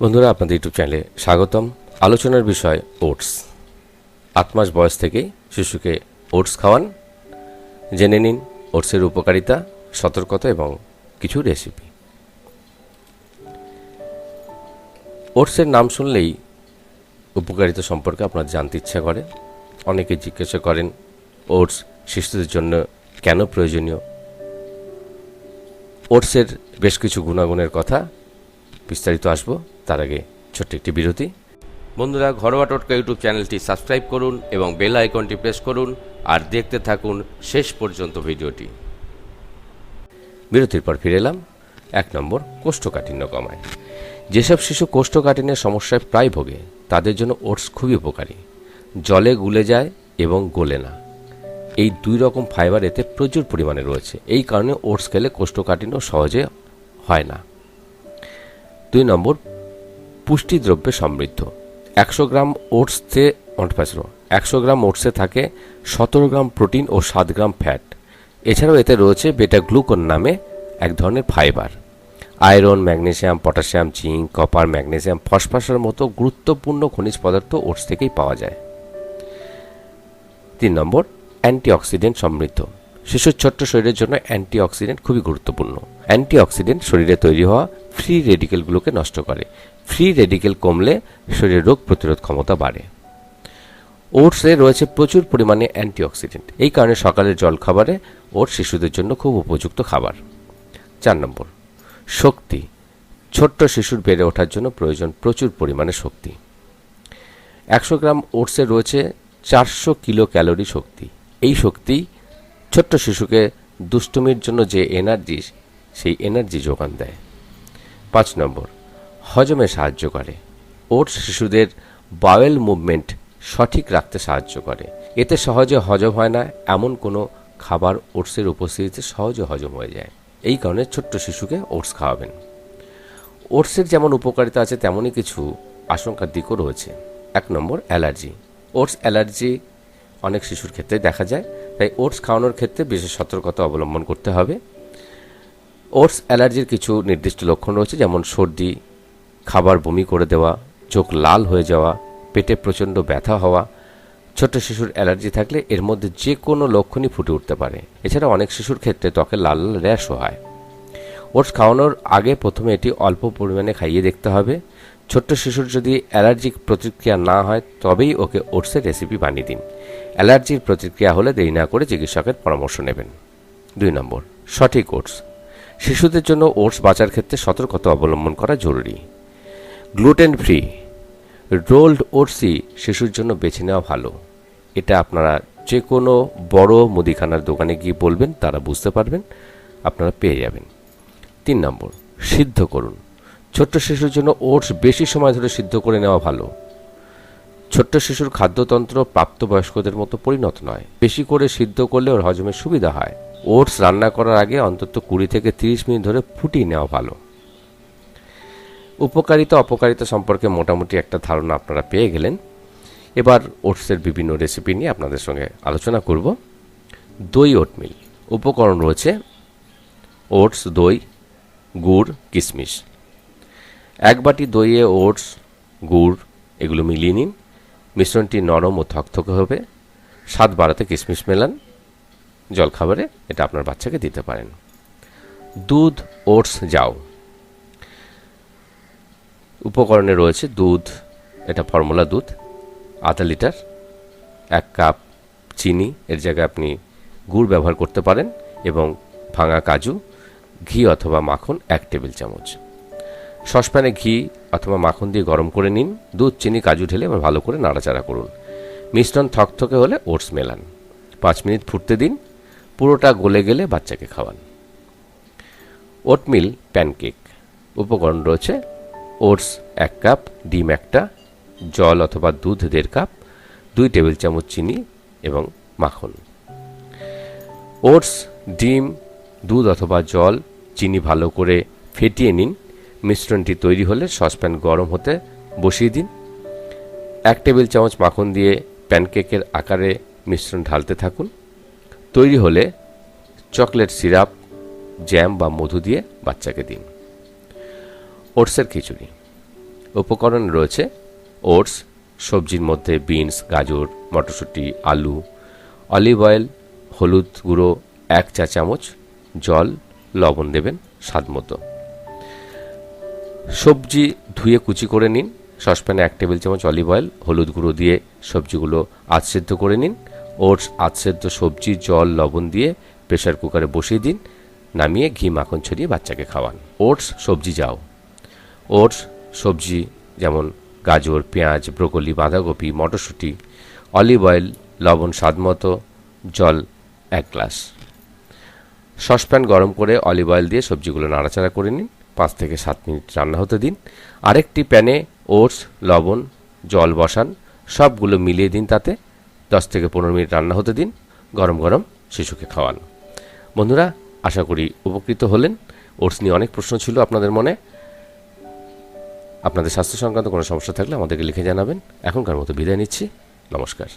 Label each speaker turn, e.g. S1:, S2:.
S1: বন্ধুরা, আপনাদের ইউটিউব চ্যানেলে স্বাগতম। আলোচনার বিষয় ওটস। 8 মাস বয়স থেকেই শিশুকে ওটস খাওয়ান। জেনে নিন ওটসের উপকারিতা, সতর্কতা এবং কিছু রেসিপি। ওটসের নাম শুনলেই উপকারিতা সম্পর্কে আপনার জানতে ইচ্ছা করে। অনেকে জিজ্ঞাসা করেন ওটস শিশুদের জন্য কেন প্রয়োজনীয়। ওটসের বেশ কিছু গুণাগুণের কথা বিস্তারিত আসবো, তার আগে ছোট্ট একটি বিরতি। বন্ধুরা, ঘরোয়া টোটকা ইউটিউব চ্যানেলটি সাবস্ক্রাইব করুন এবং বেল আইকনটি প্রেস করুন আর দেখতে থাকুন শেষ পর্যন্ত ভিডিওটি। বিরতির পর ফিরে এলাম। 1 নম্বর, কোষ্ঠকাঠিন্য কমায়। যেসব শিশু কোষ্ঠকাঠিন্যের সমস্যায় প্রায় ভোগে তাদের জন্য ওটস খুবই উপকারী। জলে গুলে যায় এবং গোলে না, এই 2 রকম ফাইবার এতে প্রচুর পরিমাণে রয়েছে। এই কারণে ওটস খেলে কোষ্ঠকাঠিন্য সহজে হয় না। 2 নম্বর, পুষ্টিদ্রব্যে সমৃদ্ধ। 100 গ্রাম ওটসে থাকে 17 গ্রাম প্রোটিন ও 7 গ্রাম ফ্যাট। এছাড়াও এতে রয়েছে বেটা গ্লুকন নামে এক ধরনের fibre. Iron, magnesium, potassium, zinc, copper, magnesium, ফসফরাসের মতো গুরুত্বপূর্ণ খনিজ পদার্থ ওটস থেকেই পাওয়া যায়। 3 নম্বর, অ্যান্টিঅক্সিডেন্ট সমৃদ্ধ। শিশুর ছোট্ট শরীরের জন্য অ্যান্টিঅক্সিডেন্ট খুবই গুরুত্বপূর্ণ। অ্যান্টিঅক্সিডেন্ট শরীরে তৈরি হওয়া ফ্রি রেডিকেলগুলোকে নষ্ট করে। ফ্রি রেডিকেল কমলে শরীরের রোগ প্রতিরোধ ক্ষমতা বাড়ে। ওটসে রয়েছে প্রচুর পরিমাণে অ্যান্টিঅক্সিডেন্ট। এই কারণে সকালের জলখাবারে ওটস শিশুদের জন্য খুব উপযুক্ত খাবার। 4 নম্বর, শক্তি। ছোট্ট শিশুর বেড়ে ওঠার জন্য প্রয়োজন প্রচুর পরিমাণে শক্তি। 100 গ্রাম ওটসে রয়েছে 400 কিলো ক্যালোরি শক্তি। এই শক্তি ছোট্ট শিশুকে দুষ্টুমির জন্য যে এনার্জি, সেই এনার্জি যোগান দেয়। 5 নম্বর, হজমে সাহায্য করে। ওটস শিশুদের বাওয়েল মুভমেন্ট সঠিক রাখতে সাহায্য করে। এতে সহজে হজম হয় না এমন কোনো খাবার ওটসের উপস্থিতিতে সহজে হজম হয়ে যায়। এই কারণে ছোট্ট শিশুকে ওটস খাওয়াবেন। ওটসের যেমন উপকারিতা আছে তেমনই কিছু আশঙ্কার দিকও রয়েছে। 1 নম্বর, অ্যালার্জি। ওটস অ্যালার্জি অনেক শিশুর ক্ষেত্রে দেখা যায়, তাই ওটস খাওয়ানোর ক্ষেত্রে বিশেষ সতর্কতা অবলম্বন করতে হবে। ওটস অ্যালার্জির কিছু নির্দিষ্ট লক্ষণ রয়েছে, যেমন সর্দি, খাবার বমি করে দেওয়া, চোখ লাল হয়ে যাওয়া, পেটে প্রচণ্ড ব্যথা হওয়া। ছোট শিশুর অ্যালার্জি থাকলে এর মধ্যে যে কোনো লক্ষণই ফুটে উঠতে পারে। এছাড়া অনেক শিশুর ক্ষেত্রে ত্বকে লাল লাল র্যাশও হয়। ওটস খাওয়ানোর আগে প্রথমে এটি অল্প পরিমাণে খাইয়ে দেখতে হবে। ছোট্ট শিশুর যদি অ্যালার্জিক প্রতিক্রিয়া না হয় তবেই ওকে ওটসের রেসিপি বানিয়ে দিন। অ্যালার্জির প্রতিক্রিয়া হলে দেরি না করে চিকিৎসকের পরামর্শ নেবেন। 2 নম্বর, সঠিক ওটস। শিশুদের জন্য ওটস বাঁচার ক্ষেত্রে সতর্কতা অবলম্বন করা জরুরি। গ্লুটেন ফ্রি রোল্ড ওটসই শিশুর জন্য বেছে নেওয়া ভালো। এটা আপনারা যে কোনো বড় মুদিখানার দোকানে গিয়ে বলবেন, তারা বুঝতে পারবেন, আপনারা পেয়ে যাবেন। 3 নম্বর, সিদ্ধ করুন। ছোট্ট শিশুর জন্য ওটস বেশি সময় ধরে সিদ্ধ করে নেওয়া ভালো। ছোট্ট শিশুর খাদ্যতন্ত্র প্রাপ্তবয়স্কদের মতো পরিণত নয়। বেশি করে সিদ্ধ করলে ওর হজমের সুবিধা হয়। ওটস রান্না করার আগে অন্তত 20 থেকে 30 মিনিট ধরে ফুটিয়ে নেওয়া ভালো। উপকারিতা অপকারিতা সম্পর্কে মোটামুটি একটা ধারণা আপনারা পেয়ে গেলেন। এবার ওটসের বিভিন্ন রেসিপি নিয়ে আপনাদের সঙ্গে আলোচনা করব। দই ওটমিল। উপকরণ রয়েছে ওটস, দই, গুড়, কিশমিশ। 1 বাটি দইয়ে ওটস, গুড় এগুলো মিলিয়ে নিন। মিশ্রণটি নরম ও থকথকে হবে। স্বাদ বাড়াতে কিশমিশ মেলান। জলখাবারে এটা আপনার বাচ্চাকে দিতে পারেন। দুধ, ওটস, জাউ। উপকরণে রয়েছে দুধ, এটা ফর্মুলা দুধ, 1/2 লিটার, 1 কাপ চিনি, এর জায়গায় আপনি গুড় ব্যবহার করতে পারেন, এবং ভাঙা কাজু, ঘি অথবা মাখন 1 টেবিল চামচ। সসপ্যানে ঘি অথবা মাখন দিয়ে গরম করে নিন। দুধ, চিনি, কাজু ঢেলে এবার ভালো করে নাড়াচাড়া করুন। মিশ্রণ থকথকে হলে ওটস মেলান। 5 মিনিট ফুটতে দিন। পুরোটা গলে গেলে বাচ্চাকে খাওয়ান। Oatmeal pancake. উপকরণ রয়েছে ওটস 1 কাপ, ডিম 1টা, জল অথবা দুধ 1.5 কাপ, 2 টেবিল চামচ চিনি এবং মাখন। ওটস, ডিম, দুধ অথবা জল, চিনি ভালো করে ফেটিয়ে নিন। মিশ্রণটি তৈরি হলে সসপ্যান গরম হতে বসিয়ে দিন। 1 টেবিল চামচ মাখন দিয়ে প্যানকেকের আকারে মিশ্রণ ঢালতে থাকুন। তৈরি হলে চকলেট সিরাপ জ্যাম বা মধু দিয়ে বাচ্চাকে দিন। ওটসের খিচুড়ি। উপকরণ রয়েছে ওটস, সবজির মধ্যে বিনস, গাজর, মটরশুঁটি, আলু, অলিভ অয়েল, হলুদ গুঁড়ো 1 চা চামচ, জল, লবণ দেবেন স্বাদ মতো। সবজি ধুয়ে কুচি করে নিন। সসপ্যানে 1 টেবিল চামচ অলিভ অয়েল, হলুদ গুঁড়ো দিয়ে সবজিগুলো আধসেদ্ধ করে নিন। ওটস, আধসেদ্ধ সবজি, জল, লবণ দিয়ে প্রেসার কুকারে বসিয়ে দিন। নামিয়ে ঘি মাখন ছড়িয়ে বাচ্চাকে খাওয়ান। ওটস সবজি যাও। ওটস সবজি যেমন গাজর, পেঁয়াজ, ব্রোকলি, বাঁধাকপি, মটরশুঁটি, অলিভ অয়েল, লবণ স্বাদমতো, জল 1 গ্লাস। সসপ্যান গরম করে অলিভ অয়েল দিয়ে সবজিগুলো নাড়াচাড়া করে নিন। 5 থেকে 7 মিনিট রান্না হতে দিন। আরেকটি প্যানে ওটস, লবণ, জল বসান, সবগুলো মিলিয়ে দিন। তাতে 10 থেকে 15 মিনিট রান্না হতে দিন। গরম গরম শিশুকে খাওয়ান। বন্ধুরা, আশা করি উপকৃত হলেন। ওটস নিয়ে অনেক প্রশ্ন ছিল আপনাদের মনে। আপনাদের স্বাস্থ্য সংক্রান্ত কোনো সমস্যা থাকলে আমাদেরকে লিখে জানাবেন। এখনকার মতো বিদায় নিচ্ছি। নমস্কার।